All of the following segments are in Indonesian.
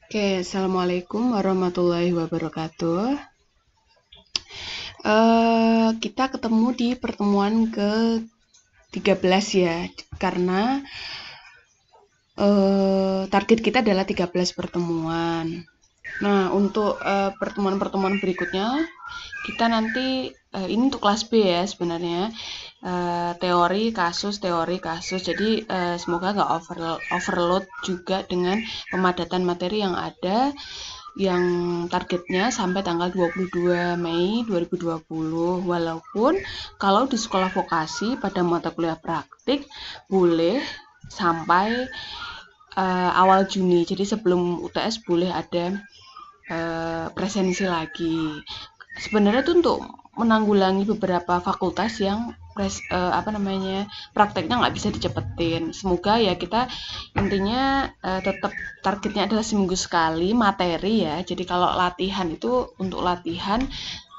Oke, Assalamualaikum warahmatullahi wabarakatuh. Kita ketemu di pertemuan ke-13 ya, karena target kita adalah 13 pertemuan. Nah, untuk pertemuan-pertemuan berikutnya, kita nanti, ini untuk kelas B ya sebenarnya, teori, kasus. Jadi, semoga nggak overload juga dengan pemadatan materi yang ada, yang targetnya sampai tanggal 22 Mei 2020. Walaupun kalau di sekolah vokasi pada mata kuliah praktik boleh sampai awal Juni. Jadi sebelum UTS boleh ada presensi lagi. Sebenarnya itu untuk menanggulangi beberapa fakultas yang prakteknya nggak bisa dicepetin. Semoga ya kita intinya tetap targetnya adalah seminggu sekali materi ya. Jadi kalau latihan itu untuk latihan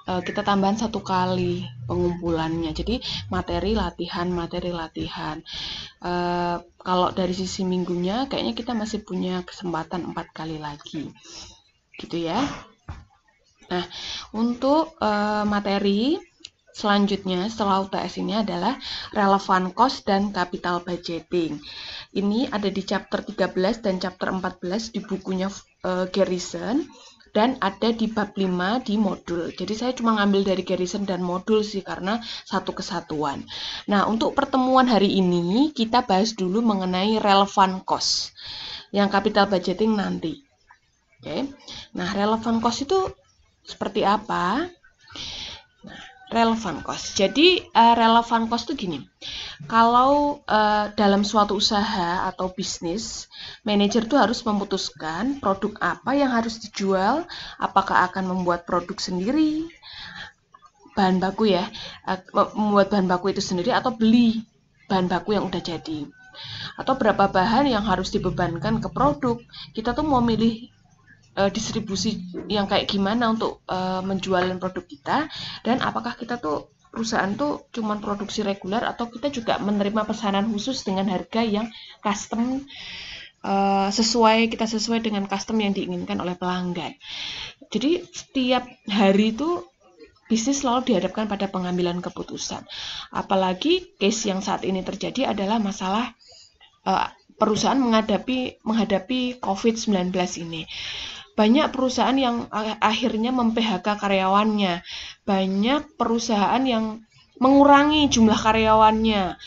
kita tambahan 1 kali pengumpulannya. Jadi materi latihan. Kalau dari sisi minggunya kayaknya kita masih punya kesempatan 4 kali lagi, gitu ya. Nah, untuk materi selanjutnya setelah UTS ini adalah relevan cost dan capital budgeting. Ini ada di chapter 13 dan chapter 14 di bukunya Garrison, dan ada di bab 5 di modul. Jadi saya cuma ngambil dari Garrison dan modul sih karena satu kesatuan. Nah, untuk pertemuan hari ini kita bahas dulu mengenai relevan cost. Yang capital budgeting nanti. Oke. Nah, relevan cost itu seperti apa? Nah, relevan cost. Jadi, relevan cost itu gini. Kalau dalam suatu usaha atau bisnis, manajer itu harus memutuskan produk apa yang harus dijual, apakah akan membuat produk sendiri, bahan baku ya, membuat bahan baku itu sendiri atau beli bahan baku yang udah jadi. Atau berapa bahan yang harus dibebankan ke produk. Kita tuh mau milih distribusi yang kayak gimana untuk menjual produk kita, dan apakah kita tuh perusahaan tuh cuman produksi reguler atau kita juga menerima pesanan khusus dengan harga yang custom, sesuai dengan custom yang diinginkan oleh pelanggan. Jadi setiap hari itu bisnis selalu dihadapkan pada pengambilan keputusan. Apalagi case yang saat ini terjadi adalah masalah perusahaan menghadapi COVID-19 ini. Banyak perusahaan yang akhirnya mem-PHK karyawannya. Banyak perusahaan yang mengurangi jumlah karyawannya,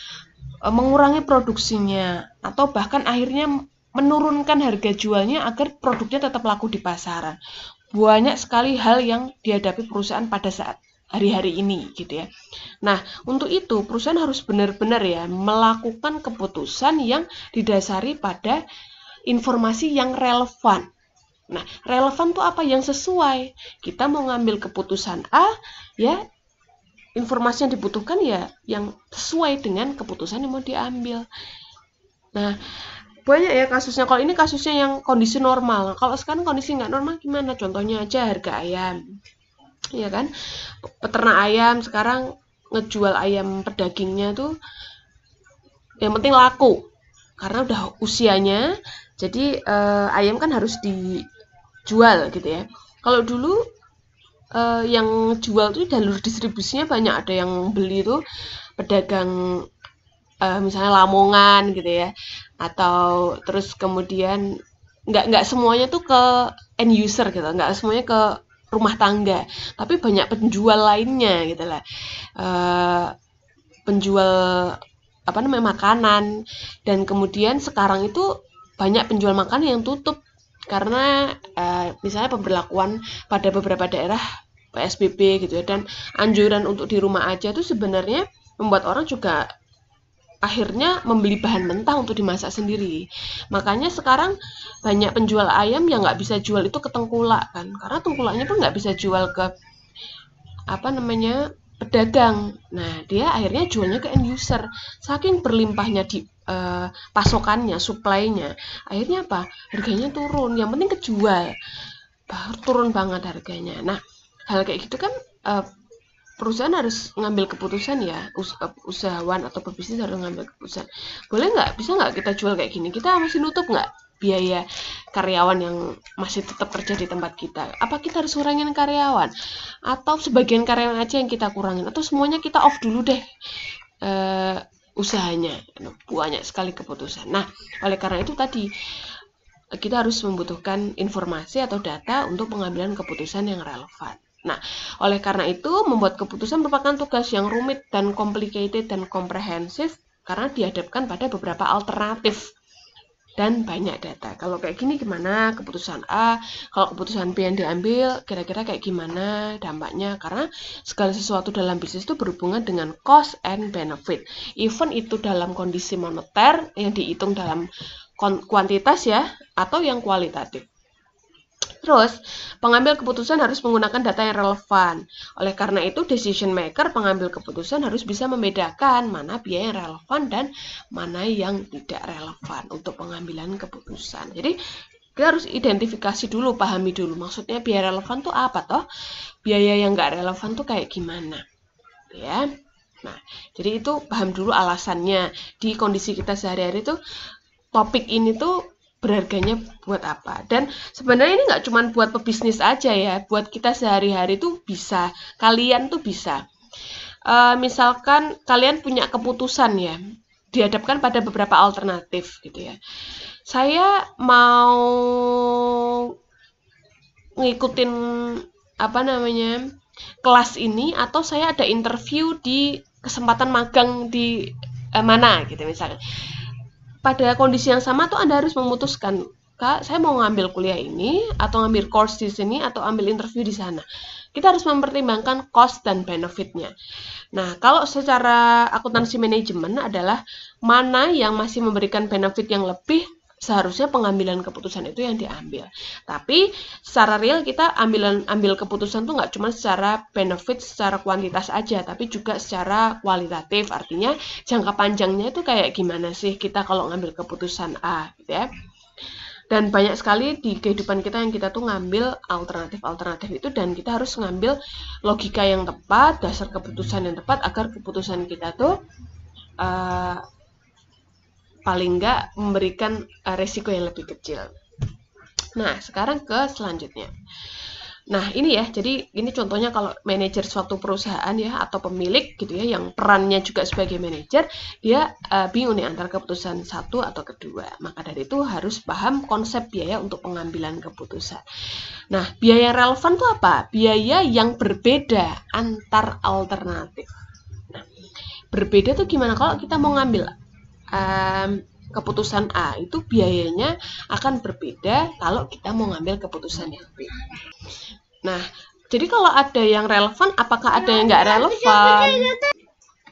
mengurangi produksinya, atau bahkan akhirnya menurunkan harga jualnya agar produknya tetap laku di pasaran. Banyak sekali hal yang dihadapi perusahaan pada saat hari-hari ini gitu ya. Nah, untuk itu perusahaan harus benar-benar ya melakukan keputusan yang didasari pada informasi yang relevan. Nah, relevan tuh apa? Yang sesuai. Kita mau ngambil keputusan A, ya informasi yang dibutuhkan ya yang sesuai dengan keputusan yang mau diambil. Nah, banyak ya kasusnya. Kalau ini kasusnya yang kondisi normal. Kalau sekarang kondisi nggak normal gimana? Contohnya aja harga ayam. Ya kan? Peternak ayam sekarang ngejual ayam pedagingnya tuh yang penting laku. Karena udah usianya, jadi ayam kan harus dijual gitu ya. Kalau dulu yang jual tuh jalur distribusinya banyak, ada yang beli tuh pedagang misalnya Lamongan gitu ya, atau terus kemudian nggak semuanya tuh ke end user gitu, nggak semuanya ke rumah tangga, tapi banyak penjual lainnya gitu lah, penjual makanan. Dan kemudian sekarang itu banyak penjual makanan yang tutup karena misalnya pemberlakuan pada beberapa daerah PSBB gitu ya, dan anjuran untuk di rumah aja tuh sebenarnya membuat orang juga akhirnya membeli bahan mentah untuk dimasak sendiri. Makanya sekarang banyak penjual ayam yang nggak bisa jual itu ke tengkulak kan, karena tengkulaknya pun nggak bisa jual ke pedagang. Nah, dia akhirnya jualnya ke end user. Saking berlimpahnya di pasokannya, supply-nya, akhirnya apa? Harganya turun. Yang penting kejual. Turun banget harganya. Nah, hal kayak gitu kan perusahaan harus ngambil keputusan ya, usahawan atau pebisnis harus ngambil keputusan. Boleh nggak? Bisa nggak kita jual kayak gini? Kita masih nutup nggak? biaya karyawan yang masih tetap kerja di tempat kita. Apa kita harus kurangin karyawan? Atau sebagian karyawan aja yang kita kurangin? Atau semuanya kita off dulu deh usahanya? Banyak sekali keputusan. Nah, oleh karena itu tadi, kita harus membutuhkan informasi atau data untuk pengambilan keputusan yang relevan. Nah, oleh karena itu, membuat keputusan merupakan tugas yang rumit dan complicated dan komprehensif karena dihadapkan pada beberapa alternatif dan banyak data. Kalau kayak gini gimana keputusan A, kalau keputusan B yang diambil kira-kira kayak gimana dampaknya, karena segala sesuatu dalam bisnis itu berhubungan dengan cost and benefit. Even itu dalam kondisi moneter yang dihitung dalam kuantitas ya, atau yang kualitatif. Terus, pengambil keputusan harus menggunakan data yang relevan. Oleh karena itu, decision maker, pengambil keputusan harus bisa membedakan mana biaya yang relevan dan mana yang tidak relevan untuk pengambilan keputusan. Jadi, kita harus identifikasi dulu, pahami dulu. Maksudnya biaya relevan tuh apa toh? Biaya yang nggak relevan tuh kayak gimana? Ya. Nah, jadi itu paham dulu alasannya. Di kondisi kita sehari-hari tuh, topik ini tuh berharganya buat apa. Dan sebenarnya ini nggak cuma buat pebisnis aja ya, buat kita sehari-hari tuh bisa, kalian tuh bisa. Misalkan kalian punya keputusan ya, dihadapkan pada beberapa alternatif gitu ya. Saya mau ngikutin kelas ini, atau saya ada interview di kesempatan magang di mana gitu misalnya. Pada kondisi yang sama tuh Anda harus memutuskan, Kak, saya mau ngambil kuliah ini, atau ngambil course di sini, atau ambil interview di sana. Kita harus mempertimbangkan cost dan benefitnya. Nah, kalau secara akuntansi manajemen adalah mana yang masih memberikan benefit yang lebih, seharusnya pengambilan keputusan itu yang diambil. Tapi secara real kita ambil keputusan tuh nggak cuma secara benefit, secara kuantitas aja, tapi juga secara kualitatif. Artinya jangka panjangnya itu kayak gimana sih kita kalau ngambil keputusan A, gitu ya. Dan banyak sekali di kehidupan kita yang kita tuh ngambil alternatif-alternatif itu, dan kita harus ngambil logika yang tepat, dasar keputusan yang tepat agar keputusan kita tuh paling nggak memberikan resiko yang lebih kecil. Nah, sekarang ke selanjutnya. Nah, ini ya, jadi ini contohnya kalau manajer suatu perusahaan ya, atau pemilik gitu ya, yang perannya juga sebagai manajer, dia bingung nih antara keputusan satu atau kedua. Maka dari itu harus paham konsep biaya untuk pengambilan keputusan. Nah, biaya yang relevan itu apa? Biaya yang berbeda antar alternatif. Nah, berbeda tuh gimana? Kalau kita mau ngambil keputusan A, itu biayanya akan berbeda kalau kita mau ngambil keputusan yang B. Nah, jadi kalau ada yang relevan, apakah ada yang nggak relevan?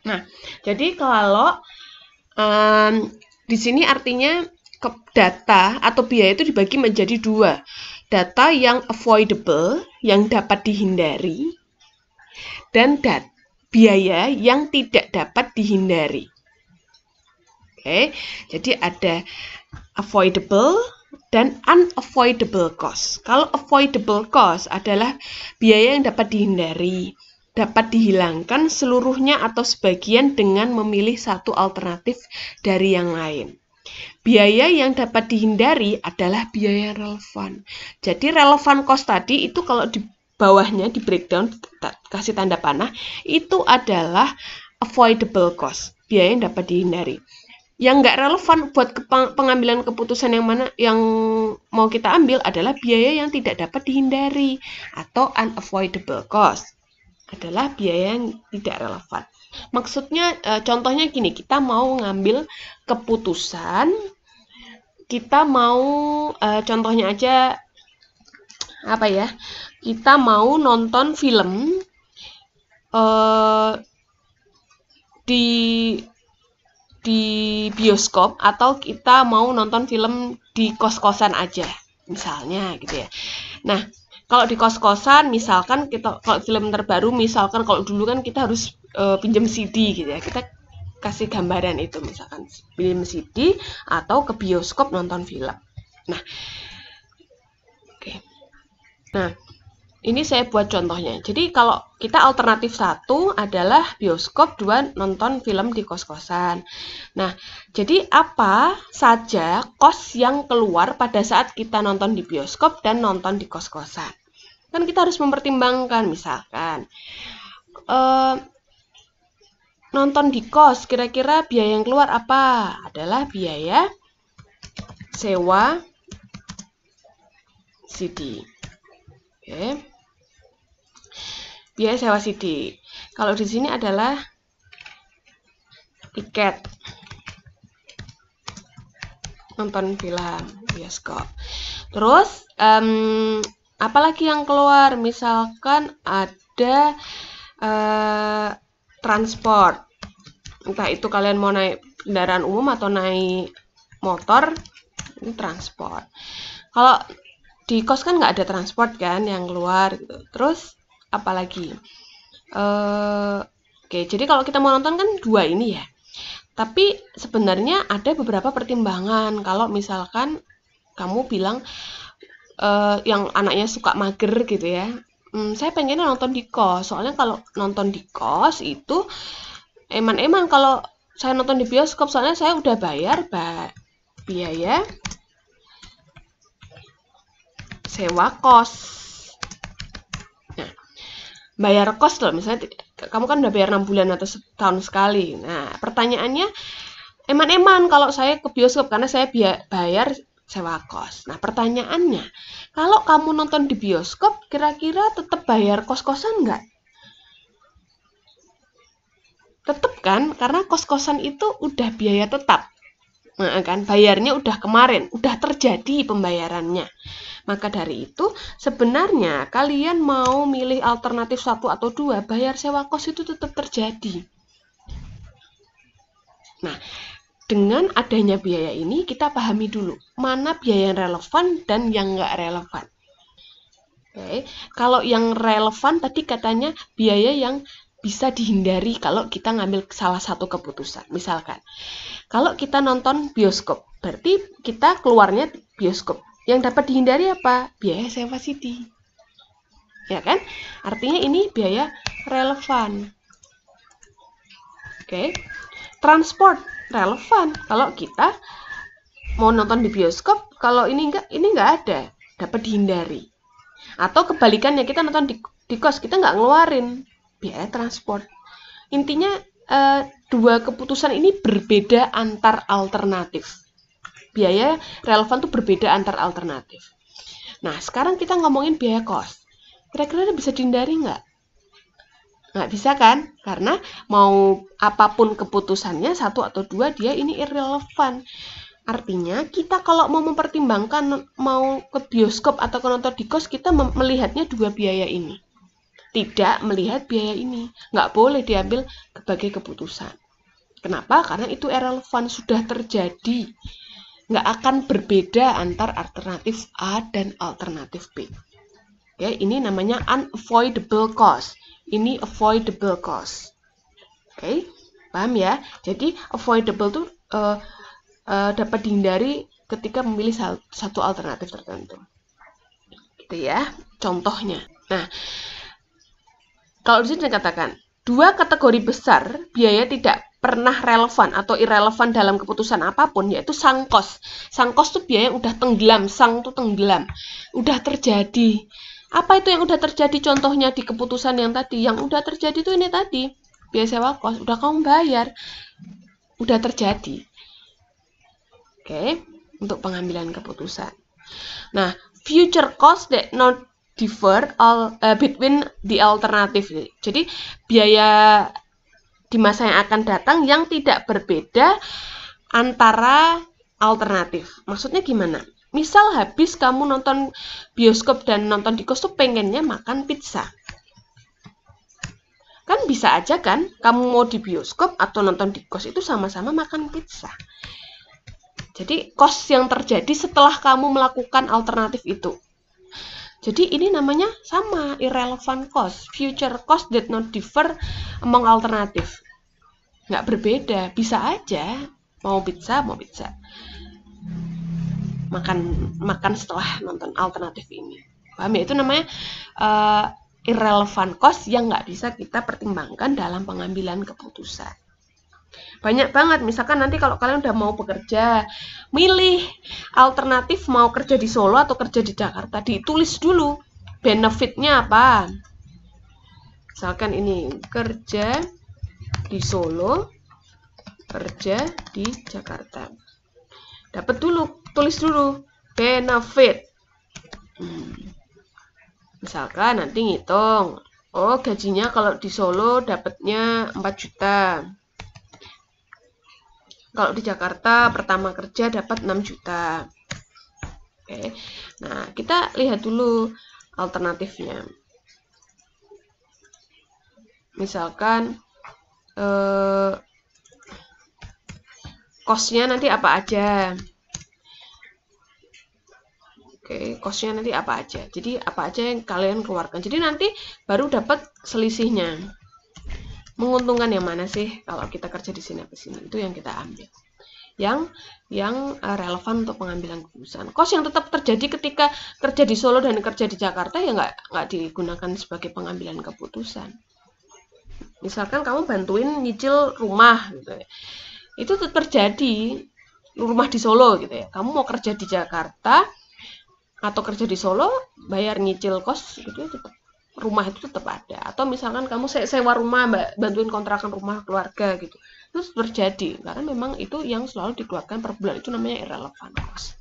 Nah, jadi kalau di sini artinya data atau biaya itu dibagi menjadi dua. Data yang avoidable, yang dapat dihindari, dan biaya yang tidak dapat dihindari. Oke, jadi ada avoidable dan unavoidable cost. Kalau avoidable cost adalah biaya yang dapat dihindari, dapat dihilangkan seluruhnya atau sebagian dengan memilih satu alternatif dari yang lain. Biaya yang dapat dihindari adalah biaya yang relevan. Jadi relevan cost tadi itu kalau di bawahnya di breakdown, kasih tanda panah, itu adalah avoidable cost, biaya yang dapat dihindari. Yang nggak relevan buat pengambilan keputusan yang mana yang mau kita ambil adalah biaya yang tidak dapat dihindari, atau unavoidable cost adalah biaya yang tidak relevan. Maksudnya contohnya gini, kita mau ngambil keputusan, kita mau contohnya aja apa ya, kita mau nonton film di bioskop, atau kita mau nonton film di kos-kosan aja misalnya gitu ya. Nah, kalau di kos-kosan misalkan kita, kalau film terbaru misalkan, kalau dulu kan kita harus pinjam CD gitu ya, kita kasih gambaran itu misalkan film CD atau ke bioskop nonton film. Nah, oke. Nah, Ini saya buat contohnya. Jadi kalau kita alternatif 1 adalah bioskop, 2 nonton film di kos-kosan. Nah, jadi apa saja kos yang keluar pada saat kita nonton di bioskop dan nonton di kos-kosan? Kan kita harus mempertimbangkan, misalkan nonton di kos, kira-kira biaya yang keluar apa? Adalah biaya sewa CD. Oke. Biaya sewa CD. Kalau di sini adalah tiket nonton film bioskop. Terus apalagi yang keluar? Misalkan ada transport. Entah itu kalian mau naik kendaraan umum atau naik motor, ini transport. Kalau di kos kan nggak ada transport kan yang keluar gitu. Terus apalagi? Oke, jadi kalau kita mau nonton kan 2 ini ya. Tapi sebenarnya ada beberapa pertimbangan. Kalau misalkan kamu bilang yang anaknya suka mager gitu ya, saya pengennya nonton di kos. Soalnya kalau nonton di kos itu eman-eman kalau saya nonton di bioskop, soalnya saya udah bayar biaya sewa kos. Nah, bayar kos loh, misalnya kamu kan udah bayar 6 bulan atau setahun sekali. Nah, pertanyaannya, eman-eman kalau saya ke bioskop karena saya bayar sewa kos. Nah, pertanyaannya, kalau kamu nonton di bioskop, kira-kira tetap bayar kos-kosan nggak? Tetap kan, karena kos-kosan itu udah biaya tetap. Nah, kan bayarnya udah kemarin, udah terjadi pembayarannya. Maka dari itu, sebenarnya kalian mau milih alternatif 1 atau 2, bayar sewa kos itu tetap terjadi. Nah, dengan adanya biaya ini, kita pahami dulu mana biaya yang relevan dan yang nggak relevan. Oke. Kalau yang relevan tadi katanya biaya yang bisa dihindari kalau kita ngambil salah satu keputusan. Misalkan, kalau kita nonton bioskop, berarti kita keluarnya bioskop. Yang dapat dihindari apa? Biaya sewa CD. Ya kan? Artinya ini biaya relevan. Oke. Transport relevan. Kalau kita mau nonton di bioskop, kalau ini enggak ada, dapat dihindari. Atau kebalikannya, kita nonton di kos, kita nggak ngeluarin biaya transport. Intinya 2 keputusan ini berbeda antar alternatif. Biaya relevan tuh berbeda antar alternatif. Nah, sekarang kita ngomongin biaya kos. Kira-kira bisa dihindari nggak? Nggak bisa kan? Karena mau apapun keputusannya, 1 atau 2, dia ini irrelevan. Artinya, kita kalau mau mempertimbangkan mau ke bioskop atau ke nonton di kos, kita melihatnya 2 biaya ini. Tidak melihat biaya ini. Nggak boleh diambil sebagai keputusan. Kenapa? Karena itu irrelevan, sudah terjadi. Nggak akan berbeda antar alternatif A dan alternatif B. Ya, ini namanya unavoidable cost. Ini avoidable cost. Oke, paham ya? Jadi avoidable itu dapat dihindari ketika memilih satu alternatif tertentu. Gitu ya, contohnya. Nah, kalau di sini dikatakan 2 kategori besar biaya tidak pernah relevan atau irrelevan dalam keputusan apapun, yaitu sunk cost. Sunk cost itu biaya yang udah tenggelam, sunk itu tenggelam, udah terjadi. Apa itu yang udah terjadi? Contohnya di keputusan yang tadi, yang udah terjadi itu ini tadi, biaya sewa kos, udah kamu bayar, udah terjadi. Oke, untuk pengambilan keputusan. Nah, future cost that not differ between the alternative. Jadi biaya di masa yang akan datang yang tidak berbeda antara alternatif. Maksudnya gimana? Misal habis kamu nonton bioskop dan nonton di kos tuh pengennya makan pizza. Kan bisa aja kan, kamu mau di bioskop atau nonton di kos itu sama-sama makan pizza. Jadi cost yang terjadi setelah kamu melakukan alternatif itu. Jadi ini namanya sama, irrelevant cost, future cost that not differ among alternative. Nggak berbeda, bisa aja mau pizza. Makan setelah nonton alternatif ini. Paham ya? Itu namanya irrelevant cost yang nggak bisa kita pertimbangkan dalam pengambilan keputusan. Banyak banget, misalkan nanti kalau kalian udah mau bekerja, milih alternatif mau kerja di Solo atau kerja di Jakarta, ditulis dulu benefitnya apa. Misalkan ini, kerja di Solo, kerja di Jakarta. Dapat dulu, tulis dulu benefit. Misalkan nanti ngitung, oh gajinya kalau di Solo dapatnya 4 juta. Kalau di Jakarta pertama kerja dapat 6 juta. Oke. Nah, kita lihat dulu alternatifnya. Misalkan cost-nya nanti apa aja. Oke, cost-nya nanti apa aja. Jadi apa aja yang kalian keluarkan. Jadi nanti baru dapat selisihnya. Menguntungkan yang mana sih kalau kita kerja di sini ke sini, itu yang kita ambil. Yang relevan untuk pengambilan keputusan. Cost yang tetap terjadi ketika kerja di Solo dan kerja di Jakarta ya nggak digunakan sebagai pengambilan keputusan. Misalkan kamu bantuin nyicil rumah gitu ya. Itu tetap terjadi, rumah di Solo gitu ya. Kamu mau kerja di Jakarta atau kerja di Solo, bayar nyicil kos gitu ya, tetap rumah itu tetap ada. Atau misalkan kamu sewa rumah, bantuin kontrakan rumah keluarga gitu, itu terjadi karena memang itu yang selalu dikeluarkan per bulan, itu namanya irrelevant cost.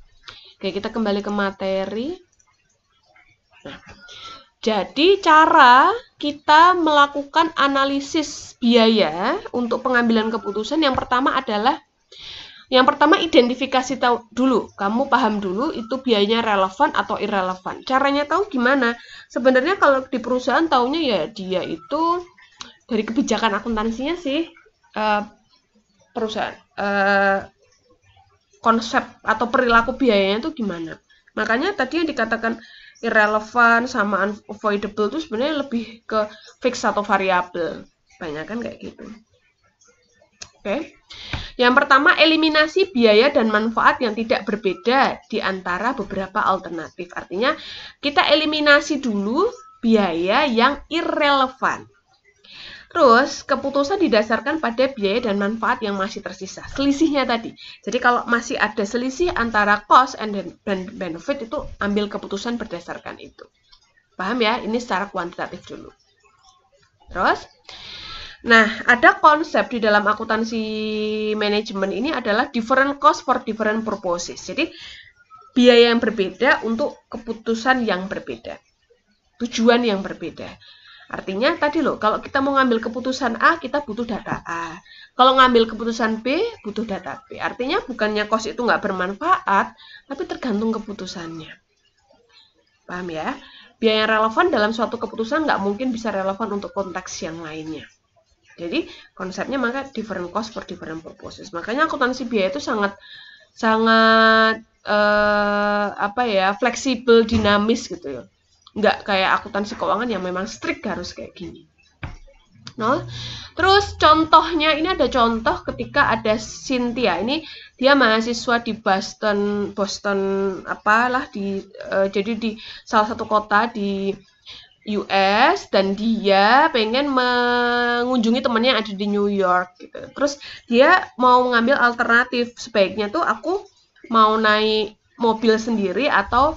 Oke, kita kembali ke materi. Nah, jadi cara kita melakukan analisis biaya untuk pengambilan keputusan yang pertama adalah identifikasi dulu. Kamu paham dulu itu biayanya relevan atau irrelevan. Caranya tahu gimana? Sebenarnya kalau di perusahaan taunya ya dia itu dari kebijakan akuntansinya sih perusahaan konsep atau perilaku biayanya itu gimana. Makanya tadi yang dikatakan irrelevant sama unavoidable itu sebenarnya lebih ke fix atau variabel. Banyak kan kayak gitu. Oke. Yang pertama, eliminasi biaya dan manfaat yang tidak berbeda di antara beberapa alternatif. Artinya, kita eliminasi dulu biaya yang irrelevan. Terus, keputusan didasarkan pada biaya dan manfaat yang masih tersisa. Selisihnya tadi. Jadi, kalau masih ada selisih antara cost dan benefit, itu ambil keputusan berdasarkan itu. Paham ya? Ini secara kuantitatif dulu. Terus, nah, ada konsep di dalam akuntansi manajemen ini adalah different cost for different purposes. Jadi, biaya yang berbeda untuk keputusan yang berbeda. Tujuan yang berbeda. Artinya, tadi loh, kalau kita mau ngambil keputusan A, kita butuh data A. Kalau ngambil keputusan B, butuh data B. Artinya, bukannya cost itu nggak bermanfaat, tapi tergantung keputusannya. Paham ya? Biaya yang relevan dalam suatu keputusan nggak mungkin bisa relevan untuk konteks yang lainnya. Jadi konsepnya maka different cost for different purposes. Makanya akuntansi biaya itu sangat fleksibel, dinamis gitu ya. Nggak kayak akuntansi keuangan yang memang strict harus kayak gini. Nah, terus contohnya ini ada contoh ketika ada Cynthia. Ini dia mahasiswa di Boston jadi di salah satu kota di US, dan dia pengen mengunjungi temannya yang ada di New York gitu. Terus dia mau ngambil alternatif, sebaiknya tuh aku mau naik mobil sendiri atau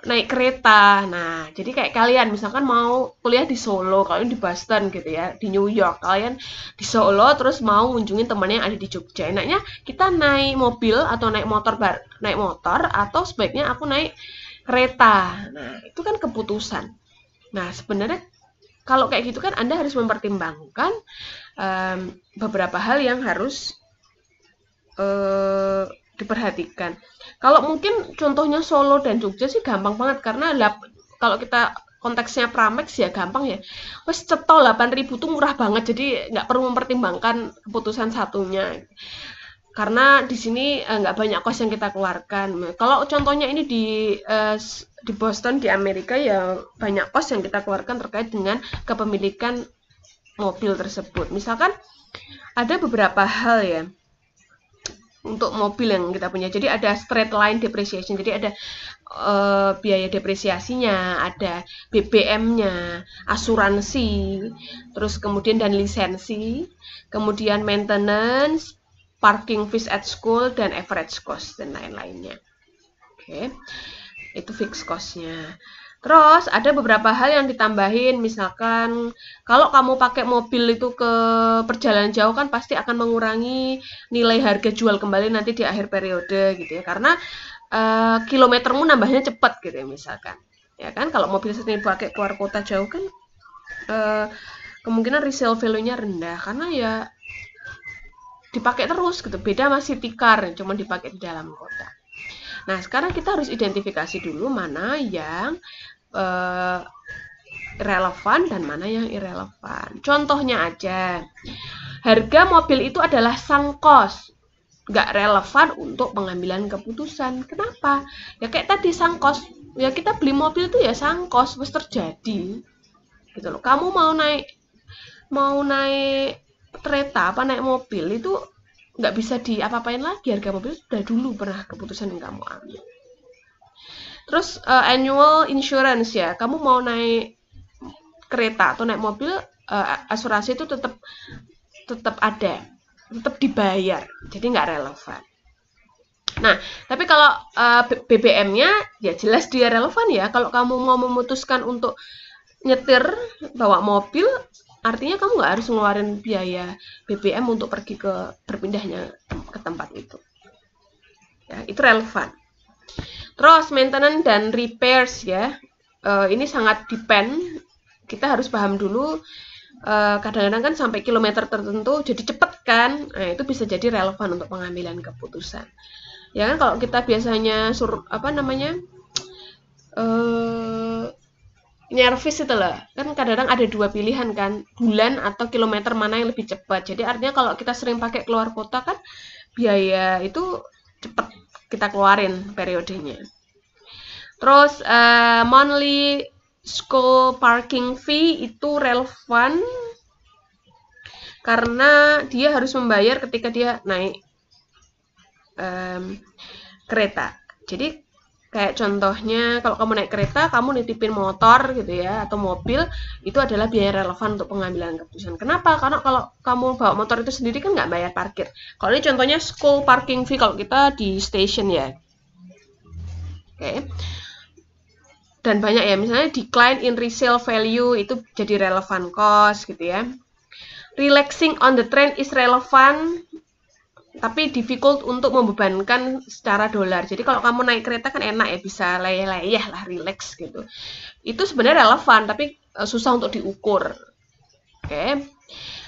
naik kereta. Nah, jadi kayak kalian misalkan mau kuliah di Solo, kalian di Boston gitu ya, di New York, kalian di Solo terus mau ngunjungin temannya yang ada di Jogja. Enaknya kita naik mobil atau naik motor atau sebaiknya aku naik kereta. Nah, itu kan keputusan. Nah, sebenarnya kalau kayak gitu kan Anda harus mempertimbangkan beberapa hal yang harus diperhatikan. Kalau mungkin contohnya Solo dan Jogja sih gampang banget, karena kalau kita konteksnya Pramex ya gampang ya. Wes cetol 8.000 tuh murah banget, jadi nggak perlu mempertimbangkan keputusan satunya. Karena di sini nggak banyak kos yang kita keluarkan. Kalau contohnya ini di Boston di Amerika ya banyak kos yang kita keluarkan terkait dengan kepemilikan mobil tersebut. Misalkan ada beberapa hal ya. untuk mobil yang kita punya. Jadi ada straight line depreciation, jadi ada biaya depresiasinya, ada BBM-nya, asuransi, terus kemudian dan lisensi, kemudian maintenance, parking fees at school, dan average cost dan lain-lainnya. Oke, itu fixed cost-nya. Terus ada beberapa hal yang ditambahin, misalkan kalau kamu pakai mobil itu ke perjalanan jauh kan pasti akan mengurangi nilai harga jual kembali nanti di akhir periode gitu ya, karena kilometermu nambahnya cepat gitu ya misalkan. Ya kan, kalau mobil sendiri pakai keluar kota jauh kan kemungkinan resale value-nya rendah karena ya dipakai terus gitu. Beda sama city car yang cuma dipakai di dalam kota. Nah, sekarang kita harus identifikasi dulu mana yang relevan dan mana yang irrelevan. Contohnya aja, harga mobil itu adalah sunk cost, nggak relevan untuk pengambilan keputusan. Kenapa? Ya kayak tadi sunk cost, ya kita beli mobil itu ya sunk cost, wis terjadi, gitu loh. Kamu mau naik kereta apa naik mobil itu nggak bisa diapa-apain lagi, harga mobil sudah dulu pernah keputusan yang kamu ambil. Terus annual insurance ya, kamu mau naik kereta atau naik mobil, asuransi itu tetap ada, tetap dibayar, jadi nggak relevan. Nah, tapi kalau BBM-nya ya jelas dia relevan ya. Kalau kamu mau memutuskan untuk nyetir bawa mobil, artinya kamu nggak harus ngeluarin biaya BBM untuk pergi ke berpindahnya ke tempat itu. Ya, itu relevan. Terus maintenance dan repairs ya, ini sangat depend. Kita harus paham dulu. Kadang-kadang kan sampai kilometer tertentu jadi cepet kan, nah itu bisa jadi relevan untuk pengambilan keputusan. Ya kan, kalau kita biasanya nyervis itu lah, kan kadang-kadang ada dua pilihan kan, bulan atau kilometer mana yang lebih cepat. Jadi artinya kalau kita sering pakai keluar kota kan, biaya itu cepat kita keluarin periodenya. Terus monthly school parking fee itu relevan karena dia harus membayar ketika dia naik kereta. Jadi kayak contohnya kalau kamu naik kereta, kamu nitipin motor gitu ya atau mobil, itu adalah biaya relevan untuk pengambilan keputusan. Kenapa? Karena kalau kamu bawa motor itu sendiri kan nggak bayar parkir. Kalau ini contohnya school parking fee kalau kita di station ya. Oke. Dan banyak ya, misalnya decline in resale value itu jadi relevan cost gitu ya. Relaxing on the train is relevant, tapi difficult untuk membebankan secara dolar. Jadi kalau kamu naik kereta kan enak ya, bisa leyeh-leyeh lah, relax gitu. Itu sebenarnya relevan, tapi susah untuk diukur. Oke.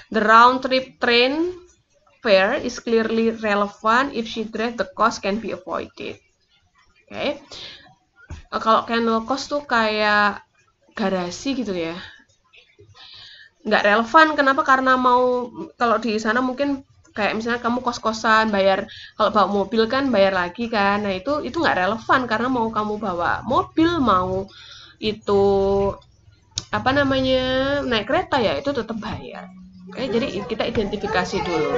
The round trip train fare is clearly relevant if she drive, the cost can be avoided. Oke. Kalau kennel cost tuh kayak garasi gitu ya, nggak relevan. Kenapa? Karena kalau di sana mungkin kayak misalnya kamu kos-kosan bayar, kalau bawa mobil kan bayar lagi kan. Nah itu nggak relevan karena mau kamu bawa mobil, mau itu naik kereta ya itu tetap bayar. Oke, jadi kita identifikasi dulu.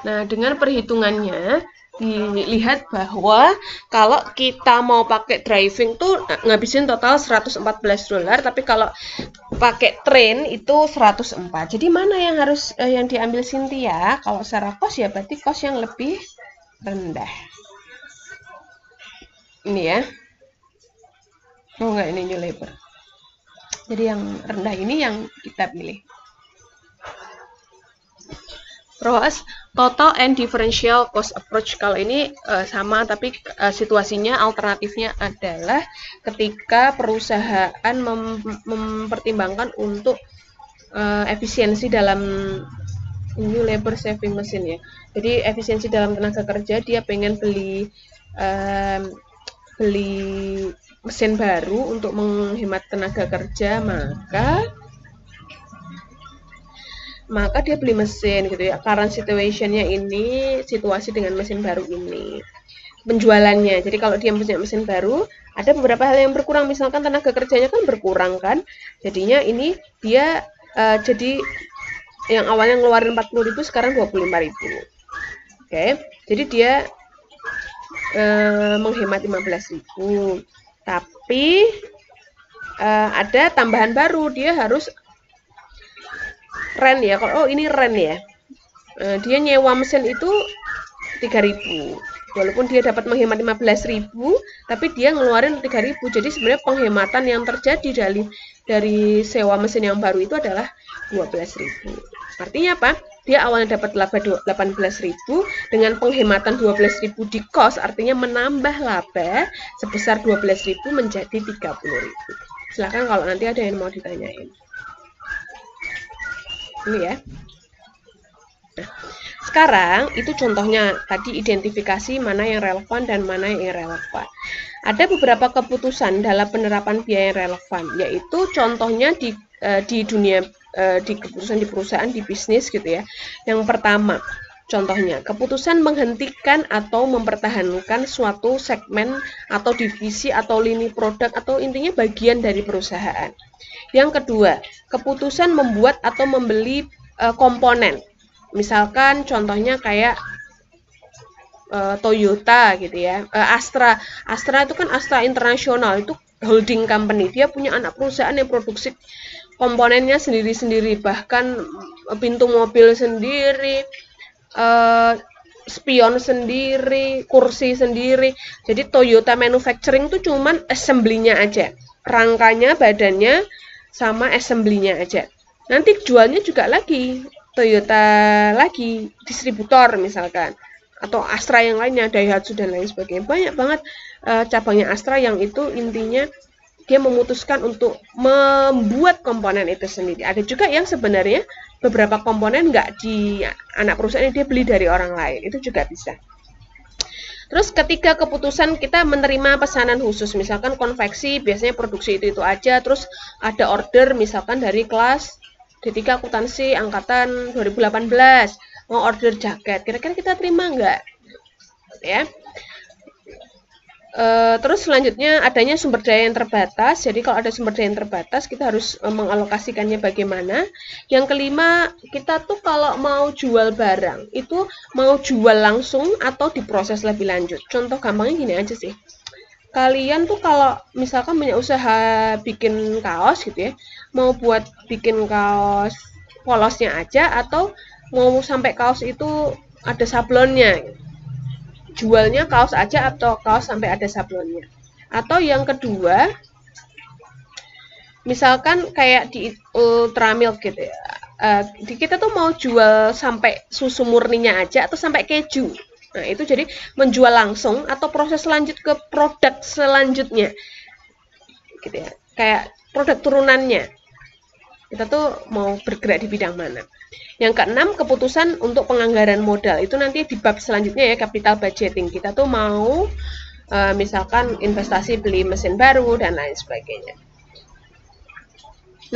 Nah, dengan perhitungannya dilihat bahwa kalau kita mau pakai driving tuh ngabisin total $114, tapi kalau pakai train itu 104. Jadi mana yang harus yang diambil Cynthia? Kalau secara kos ya berarti kos yang lebih rendah. Ini ya. Oh enggak, ini new labor. Jadi yang rendah ini yang kita pilih. Terus total and differential cost approach, kalau ini sama tapi situasinya alternatifnya adalah ketika perusahaan mempertimbangkan untuk efisiensi dalam new labor saving machine ya. Jadi efisiensi dalam tenaga kerja, dia pengen beli mesin baru untuk menghemat tenaga kerja, maka dia beli mesin gitu ya. Current situation-nya ini situasi dengan mesin baru ini. Penjualannya. Jadi kalau dia punya mesin baru, ada beberapa hal yang berkurang. Misalkan tenaga kerjanya kan berkurang kan. Jadinya ini dia jadi yang awalnya ngeluarin 40.000 sekarang 25.000. Oke, jadi dia menghemat 15.000. Tapi ada tambahan baru, dia harus rent ya. Oh, ini rent ya. Dia nyewa mesin itu 3.000. Walaupun dia dapat menghemat 15.000, tapi dia ngeluarin 3.000. Jadi sebenarnya penghematan yang terjadi dari sewa mesin yang baru itu adalah 12.000. Artinya apa? Dia awalnya dapat laba 18.000 dengan penghematan 12.000 di kos, artinya menambah laba sebesar 12.000 menjadi 30.000. Silakan kalau nanti ada yang mau ditanyain. Ini ya. Nah, sekarang itu contohnya tadi identifikasi mana yang relevan dan mana yang irrelevan. Ada beberapa keputusan dalam penerapan biaya yang relevan, yaitu contohnya di dunia di keputusan di perusahaan, di bisnis gitu ya. Yang pertama, contohnya keputusan menghentikan atau mempertahankan suatu segmen atau divisi atau lini produk atau intinya bagian dari perusahaan. Yang kedua, keputusan membuat atau membeli komponen. Misalkan contohnya kayak Toyota gitu ya, Astra itu kan Astra Internasional, itu holding company, dia punya anak perusahaan yang produksi komponennya sendiri-sendiri, bahkan pintu mobil sendiri, spion sendiri, kursi sendiri. Jadi Toyota Manufacturing itu cuman assembly-nya aja, rangkanya, badannya, sama assembly-nya aja. Nanti jualnya juga lagi Toyota lagi, distributor misalkan, atau Astra yang lainnya, Daihatsu dan lain sebagainya. Banyak banget cabangnya Astra yang itu intinya dia memutuskan untuk membuat komponen itu sendiri. Ada juga yang sebenarnya beberapa komponen nggak di anak perusahaan, dia beli dari orang lain, itu juga bisa. Terus ketika keputusan kita menerima pesanan khusus, misalkan konveksi, biasanya produksi itu aja, terus ada order misalkan dari kelas D3 akuntansi angkatan 2018 mau order jaket, kira-kira kita terima nggak? Ya. Terus selanjutnya adanya sumber daya yang terbatas. Jadi kalau ada sumber daya yang terbatas, kita harus mengalokasikannya bagaimana. Yang kelima, kita tuh kalau mau jual barang itu mau jual langsung atau diproses lebih lanjut. Contoh gampangnya gini aja sih. Kalian tuh kalau misalkan punya usaha bikin kaos gitu ya, mau buat bikin kaos polosnya aja atau mau sampai kaos itu ada sablonnya, jualnya kaos aja atau kaos sampai ada sablonnya. Atau yang kedua, misalkan kayak di Ultramilk gitu ya, kita tuh mau jual sampai susu murninya aja atau sampai keju. Nah, itu jadi menjual langsung atau proses lanjut ke produk selanjutnya. Gitu ya. Kayak produk turunannya. Kita tuh mau bergerak di bidang mana. Yang keenam, keputusan untuk penganggaran modal. Itu nanti di bab selanjutnya ya, capital budgeting. Kita tuh mau misalkan investasi beli mesin baru dan lain sebagainya.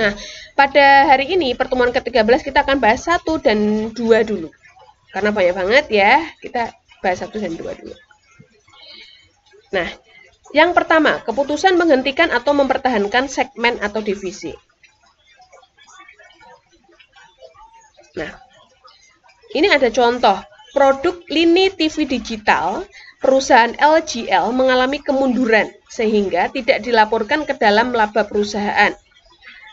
Nah, pada hari ini pertemuan ke-13 kita akan bahas 1 dan 2 dulu. Karena banyak banget ya, kita bahas 1 dan 2 dulu. Nah, yang pertama, keputusan menghentikan atau mempertahankan segmen atau divisi. Nah, ini ada contoh. Produk lini TV digital, perusahaan LGL mengalami kemunduran, sehingga tidak dilaporkan ke dalam laba perusahaan.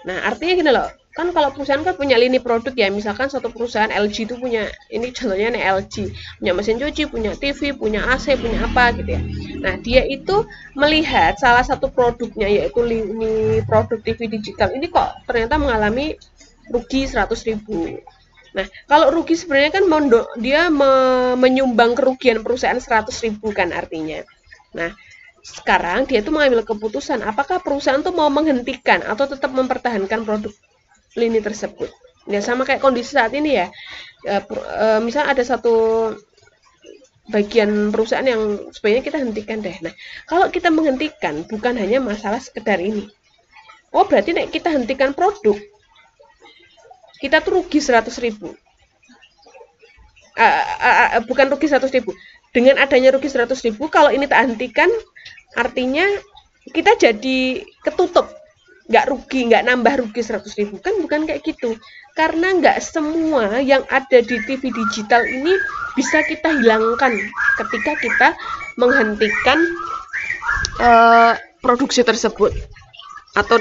Nah, artinya gini loh. Kan kalau perusahaan kan punya lini produk ya, misalkan satu perusahaan LG itu punya, ini contohnya nih LG, punya mesin cuci, punya TV, punya AC, punya apa gitu ya. Nah, dia itu melihat salah satu produknya yaitu lini produk TV digital, ini kok ternyata mengalami rugi 100.000. Nah, kalau rugi sebenarnya kan dia menyumbang kerugian perusahaan 100.000 kan artinya. Nah, sekarang dia itu mengambil keputusan apakah perusahaan tuh mau menghentikan atau tetap mempertahankan produk lini tersebut. Ya sama kayak kondisi saat ini ya. Misal ada satu bagian perusahaan yang sebenarnya kita hentikan deh. Nah, kalau kita menghentikan bukan hanya masalah sekedar ini. Oh, berarti nek kita hentikan produk, kita tuh rugi 100.000. Bukan rugi 100.000. Dengan adanya rugi 100.000, kalau ini tak hentikan, artinya kita jadi ketutup. Nggak rugi, nggak nambah rugi 100.000. Kan bukan kayak gitu. Karena nggak semua yang ada di TV digital ini bisa kita hilangkan ketika kita menghentikan produksi tersebut atau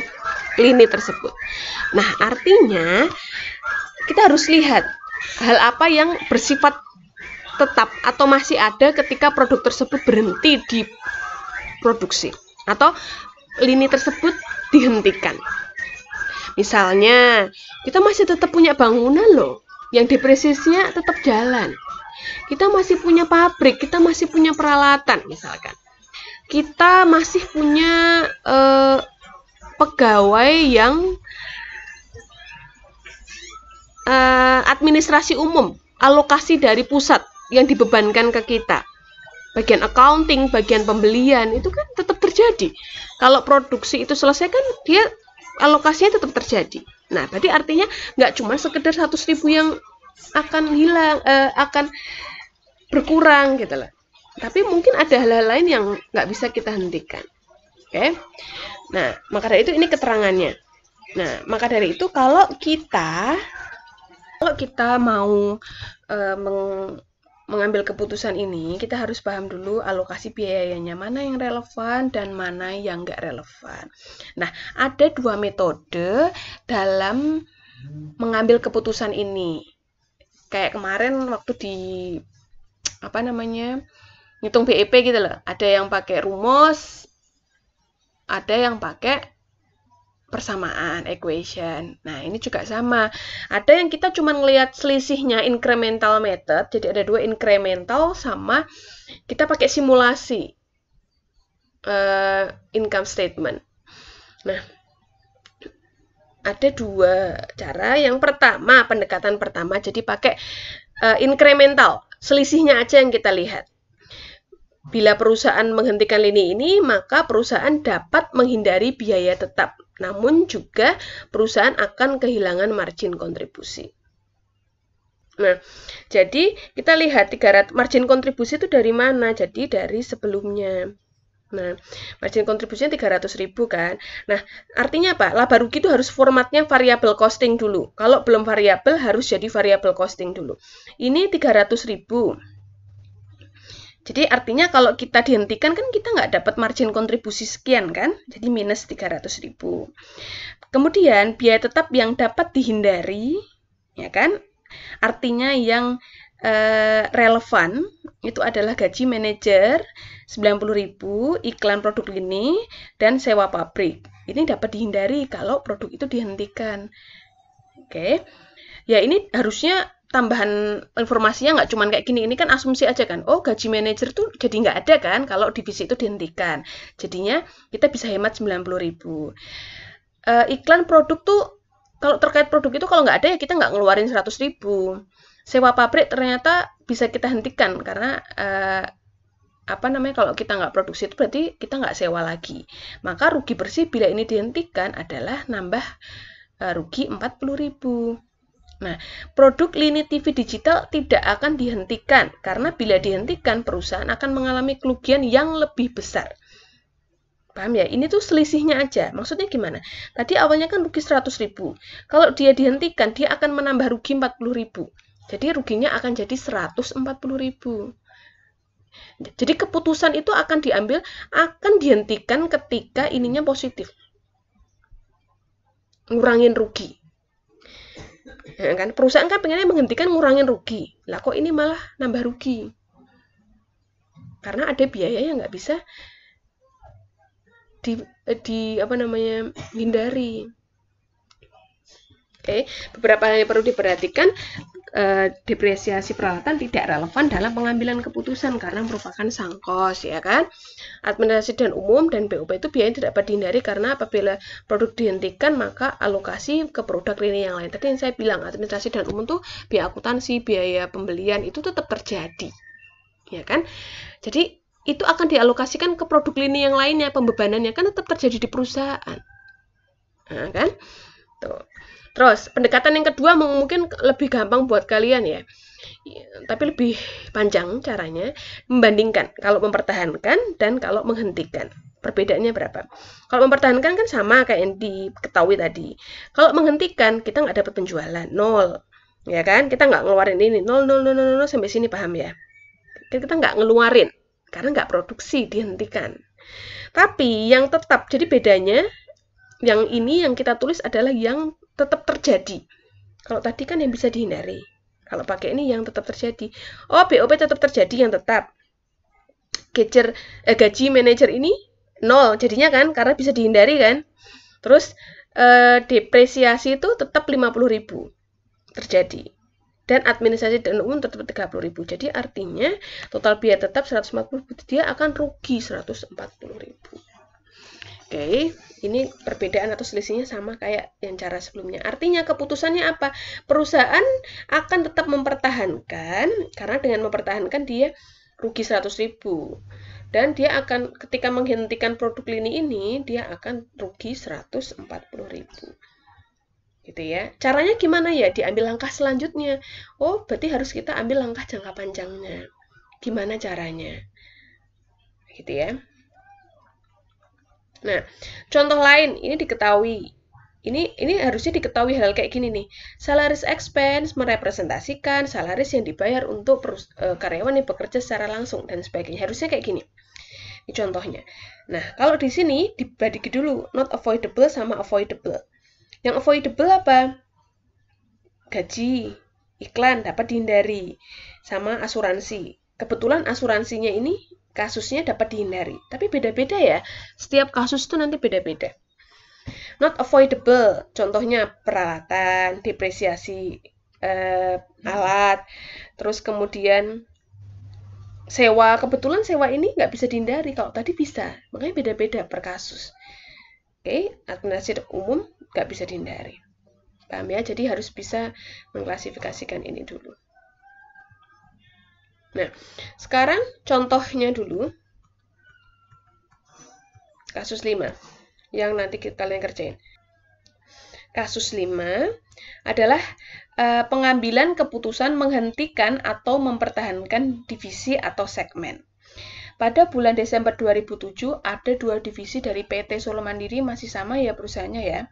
lini tersebut. Nah, artinya kita harus lihat hal apa yang bersifat tetap atau masih ada ketika produk tersebut berhenti diproduksi atau lini tersebut dihentikan. Misalnya, kita masih tetap punya bangunan loh, yang depresiasinya tetap jalan. Kita masih punya pabrik, kita masih punya peralatan, misalkan. Kita masih punya pegawai yang administrasi umum, alokasi dari pusat yang dibebankan ke kita. Bagian accounting, bagian pembelian, itu kan tetap terjadi. Kalau produksi itu selesai kan dia alokasinya tetap terjadi. Nah, berarti artinya nggak cuma sekedar 100.000 yang akan hilang, akan berkurang gitu loh. Tapi mungkin ada hal-hal lain yang nggak bisa kita hentikan. Oke? Nah, maka dari itu ini keterangannya. Nah, maka dari itu kalau kita mau mengambil keputusan ini, kita harus paham dulu alokasi biayanya, mana yang relevan dan mana yang nggak relevan. Nah, ada dua metode dalam mengambil keputusan ini. Kayak kemarin waktu di ngitung BEP gitu loh. Ada yang pakai rumus, ada yang pakai persamaan, equation. Nah, ini juga sama. Ada yang kita cuma ngelihat selisihnya incremental method. Jadi ada dua incremental sama kita pakai simulasi income statement. Nah, ada dua cara. Yang pertama, pendekatan pertama, jadi pakai incremental. Selisihnya aja yang kita lihat. Bila perusahaan menghentikan lini ini, maka perusahaan dapat menghindari biaya tetap. Namun juga perusahaan akan kehilangan margin kontribusi. Nah, jadi kita lihat margin kontribusi itu dari mana? Jadi dari sebelumnya. Nah, margin kontribusinya 300.000 kan. Nah, artinya apa? Laba rugi itu harus formatnya variable costing dulu. Kalau belum variabel harus jadi variable costing dulu. Ini 300.000. Jadi artinya kalau kita dihentikan kan kita nggak dapat margin kontribusi sekian kan, jadi minus 300.000. Kemudian biaya tetap yang dapat dihindari, ya kan, artinya yang relevan itu adalah gaji manajer 90.000, iklan produk lini, dan sewa pabrik. Ini dapat dihindari kalau produk itu dihentikan. Oke, ya ini harusnya tambahan informasinya nggak cuma kayak gini, ini kan asumsi aja kan, oh gaji manajer tuh jadi nggak ada kan kalau divisi itu dihentikan, jadinya kita bisa hemat 90.000. Iklan produk tuh, kalau terkait produk itu kalau nggak ada ya kita nggak ngeluarin 100.000. Sewa pabrik ternyata bisa kita hentikan karena kalau kita nggak produksi itu berarti kita nggak sewa lagi, maka rugi bersih bila ini dihentikan adalah nambah rugi 40.000. Nah, produk lini TV digital tidak akan dihentikan, karena bila dihentikan, perusahaan akan mengalami kerugian yang lebih besar. Paham ya? Ini tuh selisihnya aja. Maksudnya gimana? Tadi awalnya kan rugi 100.000. Kalau dia dihentikan, dia akan menambah rugi 40.000. Jadi ruginya akan jadi 140.000. Jadi keputusan itu akan dihentikan ketika ininya positif. Ngurangin rugi. Ya kan, perusahaan kan pengennya menghentikan ngurangin rugi. Lah kok ini malah nambah rugi? Karena ada biaya yang nggak bisa hindari. Oke, beberapa hal yang perlu diperhatikan. Depresiasi peralatan tidak relevan dalam pengambilan keputusan karena merupakan sunk cost, ya kan. Administrasi dan umum dan BOP itu biaya tidak dapat dihindari karena apabila produk dihentikan maka alokasi ke produk lini yang lain. Tadi yang saya bilang administrasi dan umum tuh biaya akuntansi, biaya pembelian itu tetap terjadi, ya kan. Jadi itu akan dialokasikan ke produk lini yang lainnya, pembebanannya kan tetap terjadi di perusahaan, nah, kan. Tuh. Terus, pendekatan yang kedua mungkin lebih gampang buat kalian ya, tapi lebih panjang caranya, membandingkan kalau mempertahankan dan kalau menghentikan. Perbedaannya berapa? Kalau mempertahankan kan sama kayak yang diketahui tadi. Kalau menghentikan, kita nggak dapat penjualan, 0. Ya kan? Kita nggak ngeluarin ini, 0, 0, 0, 0, 0, sampai sini, paham ya? Kita nggak ngeluarin, karena nggak produksi, dihentikan. Tapi yang tetap, jadi bedanya, yang ini yang kita tulis adalah yang tetap terjadi. Kalau tadi kan yang bisa dihindari. Kalau pakai ini yang tetap terjadi. Oh, BOP tetap terjadi, yang tetap. Gaji manajer ini 0 jadinya kan, karena bisa dihindari kan. Terus depresiasi itu tetap 50.000 terjadi. Dan administrasi dan umum tetap 30.000. Jadi artinya total biaya tetap 140.000, dia akan rugi 140.000. Oke, ini perbedaan atau selisihnya sama kayak yang cara sebelumnya. Artinya keputusannya apa? Perusahaan akan tetap mempertahankan, karena dengan mempertahankan dia rugi 100.000. Dan dia akan, ketika menghentikan produk lini ini, dia akan rugi 140.000. Gitu ya. Caranya gimana ya? Diambil langkah selanjutnya. Oh, berarti harus kita ambil langkah jangka panjangnya. Gimana caranya? Gitu ya. Nah, contoh lain, ini diketahui. Ini harusnya diketahui hal kayak gini nih. Salaries expense merepresentasikan salaries yang dibayar untuk karyawan yang bekerja secara langsung dan sebagainya. Harusnya kayak gini. Ini contohnya. Nah, kalau di sini dibagi dulu not avoidable sama avoidable. Yang avoidable apa? Gaji, iklan dapat dihindari, sama asuransi. Kebetulan asuransinya ini kasusnya dapat dihindari. Tapi beda-beda ya. Setiap kasus itu nanti beda-beda. Not avoidable, contohnya peralatan, depresiasi alat, terus kemudian sewa. Kebetulan sewa ini nggak bisa dihindari, kalau tadi bisa. Makanya beda-beda per kasus. Oke, administrasi umum nggak bisa dihindari. Paham ya? Jadi harus bisa mengklasifikasikan ini dulu. Nah, sekarang contohnya dulu. Kasus 5. Yang nanti kalian kerjain. Kasus 5 adalah pengambilan keputusan menghentikan atau mempertahankan divisi atau segmen. Pada bulan Desember 2007, ada 2 divisi dari PT Solo Mandiri, masih sama ya perusahaannya ya,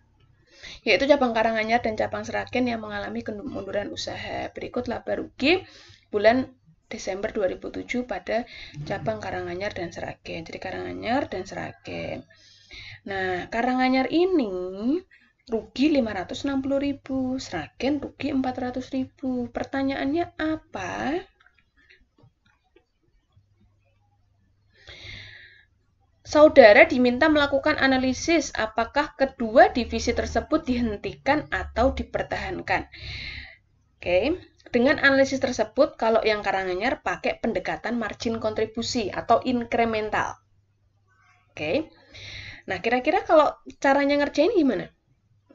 yaitu cabang Karanganyar dan cabang Sragen yang mengalami kemunduran usaha. Berikut laba rugi bulan Desember 2007 pada cabang Karanganyar dan Sragen. Jadi Karanganyar dan Sragen. Nah, Karanganyar ini rugi 560.000, Sragen rugi 400.000. Pertanyaannya apa? Saudara diminta melakukan analisis apakah kedua divisi tersebut dihentikan atau dipertahankan. Oke, dengan analisis tersebut, kalau yang Karanganyar pakai pendekatan margin kontribusi atau incremental. Oke. Nah, kira-kira kalau caranya ngerjain gimana?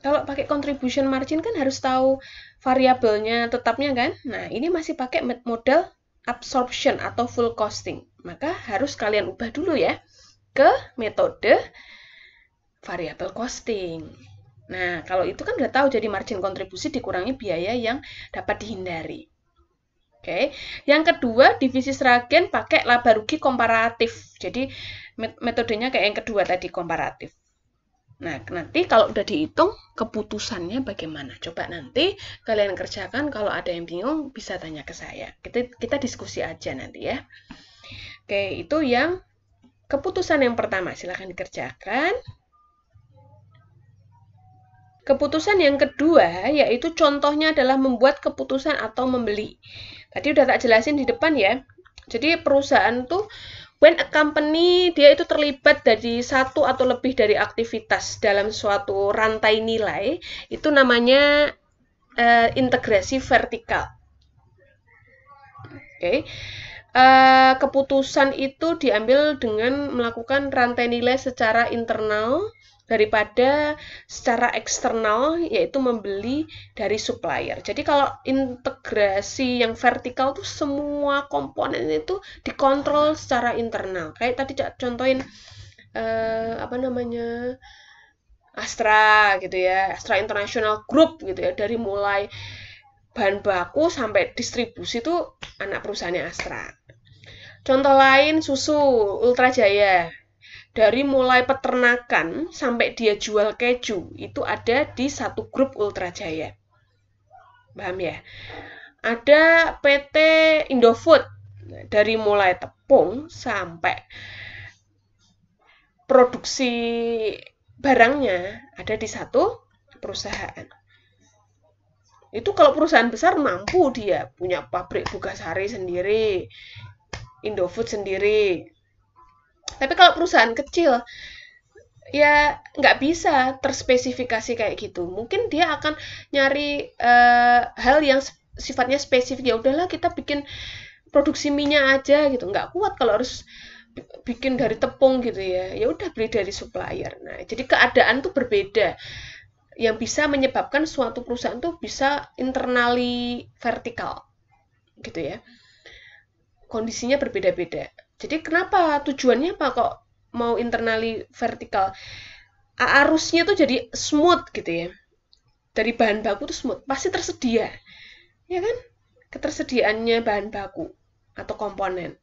Kalau pakai contribution margin kan harus tahu variabelnya tetapnya kan? Nah, ini masih pakai model absorption atau full costing. Maka harus kalian ubah dulu ya ke metode variable costing. Nah, kalau itu kan udah tahu, jadi margin kontribusi dikurangi biaya yang dapat dihindari. Oke. Yang kedua, divisi Sragen pakai laba rugi komparatif. Jadi metodenya kayak yang kedua tadi, komparatif. Nah, nanti kalau udah dihitung, keputusannya bagaimana? Coba nanti kalian kerjakan, kalau ada yang bingung bisa tanya ke saya. Kita diskusi aja nanti ya. Oke, itu yang keputusan yang pertama, silahkan dikerjakan. Keputusan yang kedua, yaitu contohnya adalah membuat keputusan atau membeli. Tadi udah tak jelasin di depan ya. Jadi perusahaan tuh, when a company, dia itu terlibat dari satu atau lebih dari aktivitas dalam suatu rantai nilai, itu namanya integrasi vertikal. Oke. Keputusan itu diambil dengan melakukan rantai nilai secara internal daripada secara eksternal, yaitu membeli dari supplier. Jadi kalau integrasi yang vertikal tuh semua komponen itu dikontrol secara internal. Kayak tadi contohin Astra gitu ya, Astra International Group gitu ya, dari mulai bahan baku sampai distribusi itu anak perusahaannya Astra. Contoh lain susu Ultra Jaya. dari mulai peternakan sampai dia jual keju itu ada di satu grup Ultra Jaya. Paham ya? Ada PT Indofood, dari mulai tepung sampai produksi barangnya ada di satu perusahaan. Itu kalau perusahaan besar mampu dia punya pabrik Bugasari sendiri, Indofood sendiri. Tapi kalau perusahaan kecil, ya nggak bisa terspesifikasi kayak gitu. Mungkin dia akan nyari hal yang sifatnya spesifik. Ya udahlah kita bikin produksi minyak aja gitu. Nggak kuat kalau harus bikin dari tepung gitu ya. Ya udah beli dari supplier. Nah, jadi keadaan tuh berbeda. Yang bisa menyebabkan suatu perusahaan tuh bisa internally vertikal gitu ya. Kondisinya berbeda-beda. Jadi kenapa tujuannya apa kok mau internally vertikal? Arusnya tuh jadi smooth gitu ya. Dari bahan baku tuh smooth, pasti tersedia. Ya kan? Ketersediaannya bahan baku atau komponen.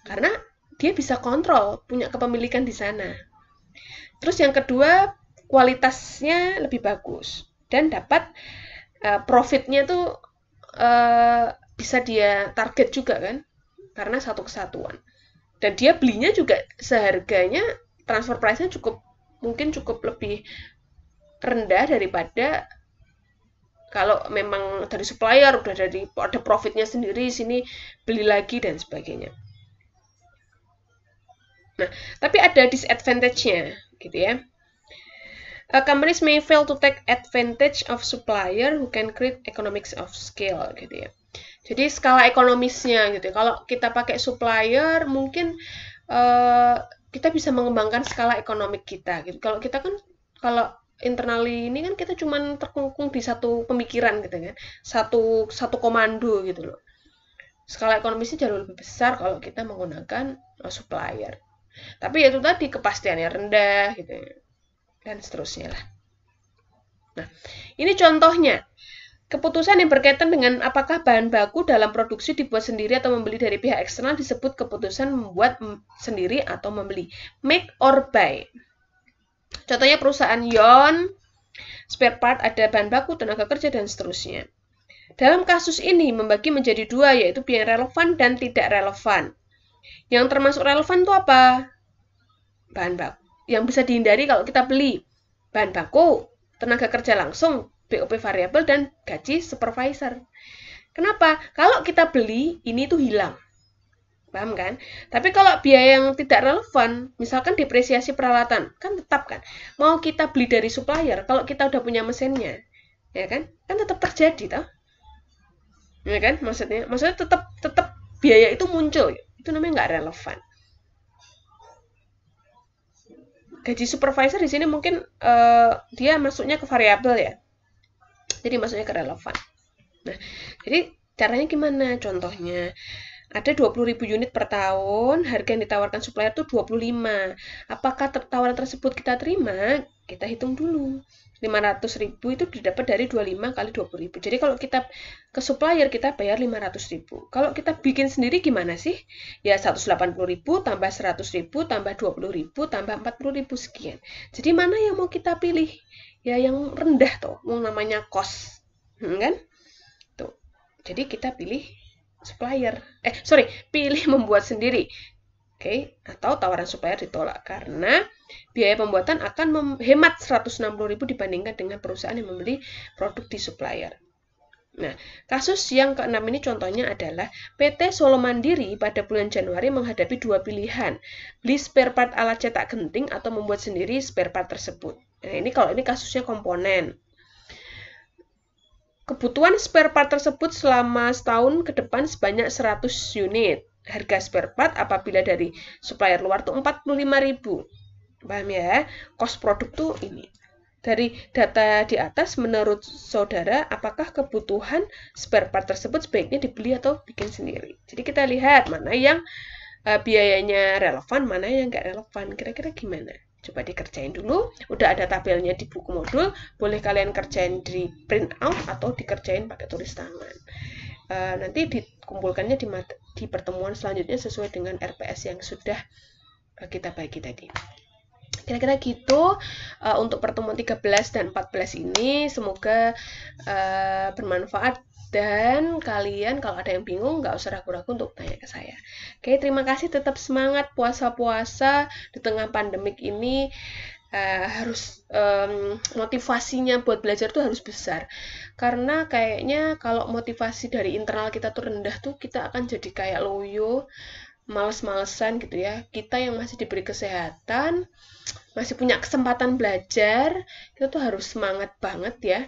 Karena dia bisa kontrol, punya kepemilikan di sana. Terus yang kedua, kualitasnya lebih bagus dan dapat profitnya tuh bisa dia target juga kan, karena satu kesatuan. Dan dia belinya juga seharganya, transfer price-nya mungkin cukup lebih rendah daripada kalau memang dari supplier udah ada profitnya sendiri, sini beli lagi dan sebagainya. Nah, tapi ada disadvantage-nya gitu ya. Companies may fail to take advantage of supplier who can create economics of scale gitu ya. Jadi skala ekonomisnya gitu ya. Kalau kita pakai supplier mungkin kita bisa mengembangkan skala ekonomik kita gitu. Kalau kita kan kalau internally ini kan kita cuma terkungkung di satu pemikiran gitu kan. Satu komando gitu loh. Skala ekonomisnya jauh lebih besar kalau kita menggunakan supplier. Tapi itu tadi kepastiannya rendah gitu ya. Dan seterusnya lah. Nah, ini contohnya. Keputusan yang berkaitan dengan apakah bahan baku dalam produksi dibuat sendiri atau membeli dari pihak eksternal disebut keputusan membuat sendiri atau membeli. Make or buy. Contohnya perusahaan Yon, spare part ada bahan baku, tenaga kerja, dan seterusnya. Dalam kasus ini membagi menjadi dua, yaitu biaya relevan dan tidak relevan. Yang termasuk relevan itu apa? Bahan baku. Yang bisa dihindari kalau kita beli bahan baku, tenaga kerja langsung, BOP variabel, dan gaji supervisor. Kenapa? Kalau kita beli, ini tuh hilang. Paham kan? Tapi kalau biaya yang tidak relevan, misalkan depresiasi peralatan, kan tetap kan? Mau kita beli dari supplier, kalau kita udah punya mesinnya, ya kan? Kan tetap terjadi, toh? Ya kan? Maksudnya tetap biaya itu muncul. Itu namanya nggak relevan. Gaji supervisor di sini mungkin dia masuknya ke variabel ya. Jadi masuknya ke relevan. Nah, jadi caranya gimana? Contohnya, ada 20.000 unit per tahun, harga yang ditawarkan supplier itu 25. Apakah tawaran tersebut kita terima? Kita hitung dulu. 500.000 itu didapat dari 25 kali 20.000. Jadi kalau kita ke supplier kita bayar 500.000. Kalau kita bikin sendiri gimana sih? Ya 180.000 tambah 100.000 tambah 20.000 tambah 40.000 sekian. Jadi mana yang mau kita pilih? Ya yang rendah tuh, yang namanya cost. Kan? Tuh. Jadi kita pilih supplier. Pilih membuat sendiri. Oke, atau tawaran supplier ditolak karena biaya pembuatan akan menghemat 160.000 dibandingkan dengan perusahaan yang membeli produk di supplier. Nah, kasus yang ke-6 ini contohnya adalah PT Solo Mandiri pada bulan Januari menghadapi dua pilihan, beli spare part alat cetak genting atau membuat sendiri spare part tersebut. Nah, kalau ini kasusnya komponen. Kebutuhan spare part tersebut selama setahun ke depan sebanyak 100 unit. Harga spare part apabila dari supplier luar tuh 45.000. Paham ya? Cost produk tuh ini. Dari data di atas, menurut saudara, apakah kebutuhan spare part tersebut sebaiknya dibeli atau bikin sendiri? Jadi kita lihat mana yang biayanya relevan, mana yang nggak relevan. Kira-kira gimana? Coba dikerjain dulu. Udah ada tabelnya di buku modul. Boleh kalian kerjain di print out atau dikerjain pakai tulis tangan. Nanti dikumpulkannya di pertemuan selanjutnya sesuai dengan RPS yang sudah kita bagi tadi. Kira-kira gitu untuk pertemuan 13 dan 14 ini. Semoga bermanfaat, dan kalian kalau ada yang bingung nggak usah ragu-ragu untuk tanya ke saya. Oke, terima kasih, tetap semangat puasa-puasa di tengah pandemik ini. Harus motivasinya buat belajar tuh harus besar, karena kayaknya kalau motivasi dari internal kita tuh rendah tuh kita akan jadi kayak loyo, males-malesan gitu ya. Kita yang masih diberi kesehatan, masih punya kesempatan belajar, kita tuh harus semangat banget ya.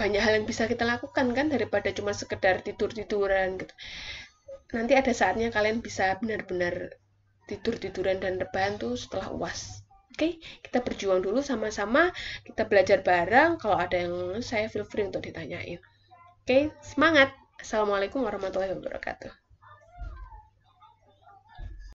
Banyak hal yang bisa kita lakukan kan, daripada cuma sekedar tidur-tiduran gitu. Nanti ada saatnya kalian bisa benar-benar tidur-tiduran dan rebahan tuh setelah UAS. Oke, kita berjuang dulu sama-sama, kita belajar bareng. Kalau ada yang saya feel free untuk ditanyain. Oke, semangat. Assalamualaikum warahmatullahi wabarakatuh.